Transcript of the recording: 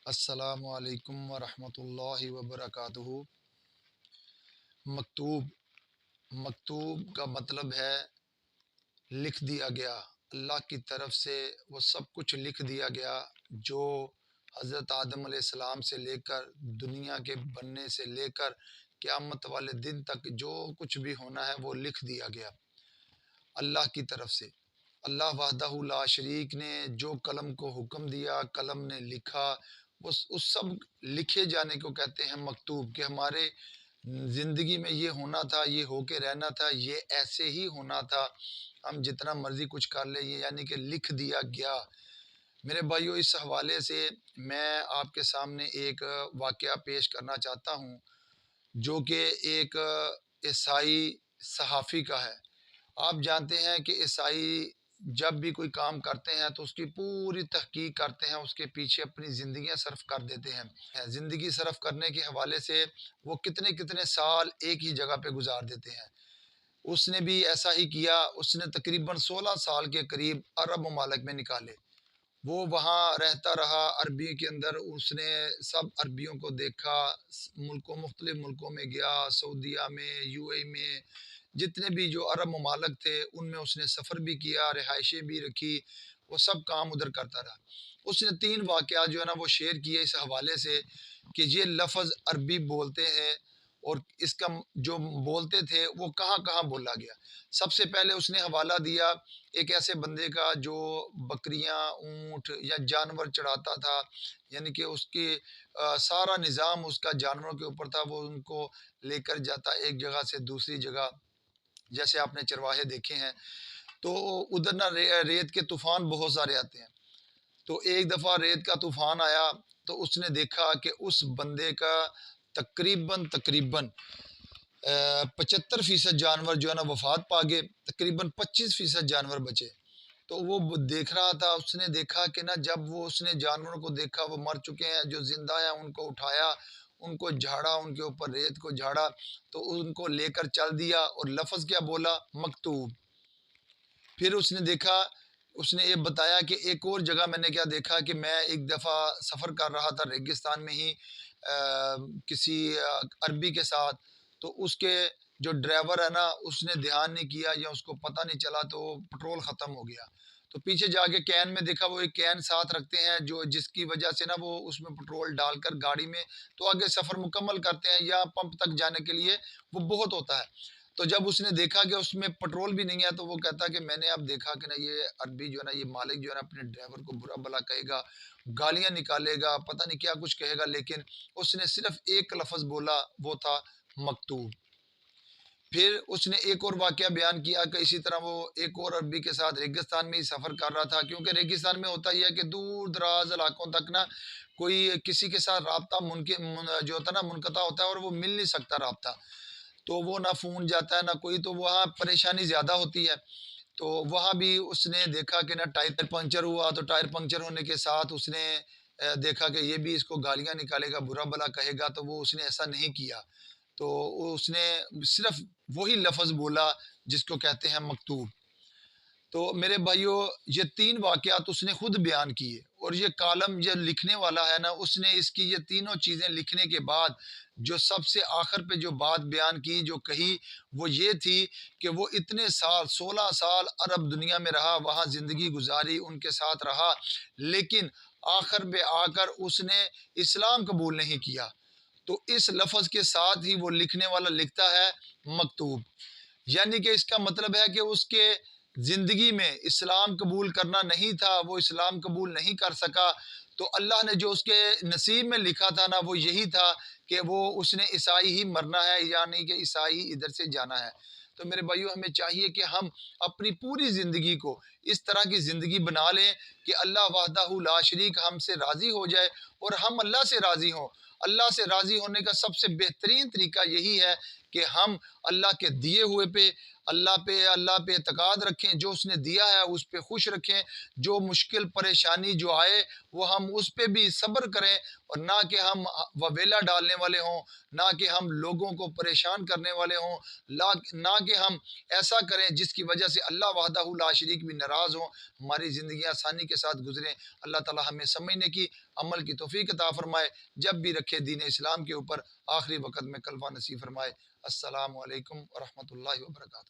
अस्सलामु अलैकुम वरहमतुल्लाहि वबरकातुहू। मकतूब मकतूब का मतलब है लिख दिया गया। अल्लाह की तरफ से वो सब कुछ लिख दिया गया जो हज़रत आदम अलैहिस्सलाम से लेकर दुनिया के बनने से लेकर क़यामत वाले दिन तक जो कुछ भी होना है वो लिख दिया गया अल्लाह की तरफ से। अल्लाह वहदहू ला शरीक ने जो कलम को हुक्म दिया, कलम ने लिखा, उस सब लिखे जाने को कहते हैं मकतूब, कि हमारे ज़िंदगी में ये होना था, ये होके रहना था, ये ऐसे ही होना था। हम जितना मर्ज़ी कुछ कर लें, ये यानी कि लिख दिया गया। मेरे भाइयों, इस हवाले से मैं आपके सामने एक वाक़या पेश करना चाहता हूँ, जो कि एक ईसाई सहाफ़ी का है। आप जानते हैं कि ईसाई जब भी कोई काम करते हैं तो उसकी पूरी तहकीक करते हैं, उसके पीछे अपनी ज़िंदगियाँ सर्फ़ कर देते हैं। ज़िंदगी सर्फ़ करने के हवाले से वो कितने-कितने साल एक ही जगह पे गुज़ार देते हैं। उसने भी ऐसा ही किया, उसने तकरीबन 16 साल के करीब अरब ममालिक में निकाले। वो वहाँ रहता रहा अरबी के अंदर, उसने सब अरबियों को देखा, मुल्कों मुख्तलिफ मुल्कों में गया, सऊदीया में, यूएई में, जितने भी जो अरब ममालिक थे उनमें उसने सफ़र भी किया, रिहाइशें भी रखी, वो सब काम उधर करता रहा। उसने 3 वाक़यात जो है ना वो शेयर किए इस हवाले से कि ये लफ़्ज़ अरबी बोलते हैं और इसका जो बोलते थे वो कहाँ-कहाँ बोला गया। सबसे पहले उसने हवाला दिया एक ऐसे बंदे का जो बकरियाँ, ऊँट या जानवर चढ़ाता था, यानी कि उसकी सारा निज़ाम उसका जानवरों के ऊपर था, वो उनको लेकर जाता एक जगह से दूसरी जगह। जैसे आपने चरवाहे देखे हैं, तो उधर ना रेत के तूफ़ान बहुत सारे आते हैं। तो एक दफ़ा रेत का तूफ़ान आया, तो उसने देखा कि उस बंदे का तकरीबन 75% जानवर जो है ना वफ़ात पा गए, तकरीबन 25% जानवर बचे। तो वो देख रहा था, उसने देखा कि ना जब वो उसने जानवरों को देखा वो मर चुके हैं, जो ज़िंदा हैं उनको उठाया, उनको झाड़ा, उनके ऊपर रेत को झाड़ा, तो उनको लेकर चल दिया और लफ़्ज़ क्या बोला? मकतूब। फिर उसने देखा, उसने ये बताया कि एक और जगह मैंने क्या देखा कि मैं एक दफ़ा सफ़र कर रहा था रेगिस्तान में ही किसी अरबी के साथ, तो उसके जो ड्राइवर है ना, उसने ध्यान नहीं किया या उसको पता नहीं चला, तो पेट्रोल ख़त्म हो गया। तो पीछे जाके कैन में देखा, वो एक कैन साथ रखते हैं जो जिसकी वजह से ना वो उसमें पेट्रोल डालकर गाड़ी में तो आगे सफ़र मुकम्मल करते हैं या पंप तक जाने के लिए वो बहुत होता है। तो जब उसने देखा कि उसमें पेट्रोल भी नहीं है, तो वो कहता कि मैंने अब देखा कि ना ये अरबी जो है ना, ये मालिक जो है ना अपने ड्राइवर को बुरा भला कहेगा, गालियाँ निकालेगा, पता नहीं क्या कुछ कहेगा, लेकिन उसने सिर्फ़ एक लफ़्ज़ बोला, वो था मकतूब। फिर उसने एक और वाक़या बयान किया कि इसी तरह वो एक और अरबी के साथ रेगिस्तान में ही सफ़र कर रहा था, क्योंकि रेगिस्तान में होता ये है कि दूर-दराज़ इलाकों तक ना कोई किसी के साथ राब्ता जो होता है ना मुनक़ता होता है और वो मिल नहीं सकता राब्ता। तो वो ना फ़ोन जाता है ना कोई, तो वहाँ परेशानी ज़्यादा होती है। तो वहाँ भी उसने देखा कि ना टायर पंक्चर हुआ, तो टायर पंक्चर होने के साथ उसने देखा कि ये भी इसको गालियाँ निकालेगा, बुरा-भला कहेगा, तो वो उसने ऐसा नहीं किया। तो उसने सिर्फ़ वही लफ़्ज़ बोला जिसको कहते हैं मकतूब। तो मेरे भाइयों, ये 3 वाक़यात उसने खुद बयान किए और ये कॉलम जो लिखने वाला है ना, उसने इसकी ये तीनों चीज़ें लिखने के बाद जो सबसे आखिर पे जो बात बयान की, जो कही, वो ये थी कि वो इतने साल 16 साल अरब दुनिया में रहा, वहाँ ज़िंदगी गुज़ारी, उनके साथ रहा, लेकिन आखिर में आकर उसने इस्लाम कबूल नहीं किया। तो इस लफ़्ज़ के साथ ही वो लिखने वाला लिखता है मकतूब। यानी कि इसका मतलब है कि उसके ज़िंदगी में इस्लाम कबूल करना नहीं था, वो इस्लाम कबूल नहीं कर सका। तो अल्लाह ने जो उसके नसीब में लिखा था ना, वो यही था कि वो उसने ईसाई ही मरना है, यानी कि ईसाई ही इधर से जाना है। तो मेरे भाइयों, हमें चाहिए कि हम अपनी पूरी ज़िंदगी को इस तरह की ज़िंदगी बना लें कि अल्लाह वहदहू ला शरीक हमसे राज़ी हो जाए और हम अल्लाह से राज़ी हों। अल्लाह से राज़ी होने का सबसे बेहतरीन तरीका यही है कि हम अल्लाह के दिए हुए पे अल्लाह पे एतकाद रखें, जो उसने दिया है उस पे खुश रखें, जो मुश्किल परेशानी जो आए वो हम उस पे भी सब्र करें, और ना कि हम वबेला डालने वाले हों, ना कि हम लोगों को परेशान करने वाले हों, ना कि हम ऐसा करें जिसकी वजह से अल्लाह वहदहू ला शरीक भी नाराज़ हों, हमारी ज़िंदगी आसानी के साथ गुजरें। अल्लाह ताला हमें समझने की, अमल की तौफीक अता फरमाए, जब भी रखे दीन इस्लाम के ऊपर, आखिरी वक़्त में कलमा नसीब फरमाए। अस्सलामु अलैकुम व रहमतुल्लाहि व बरकातहू।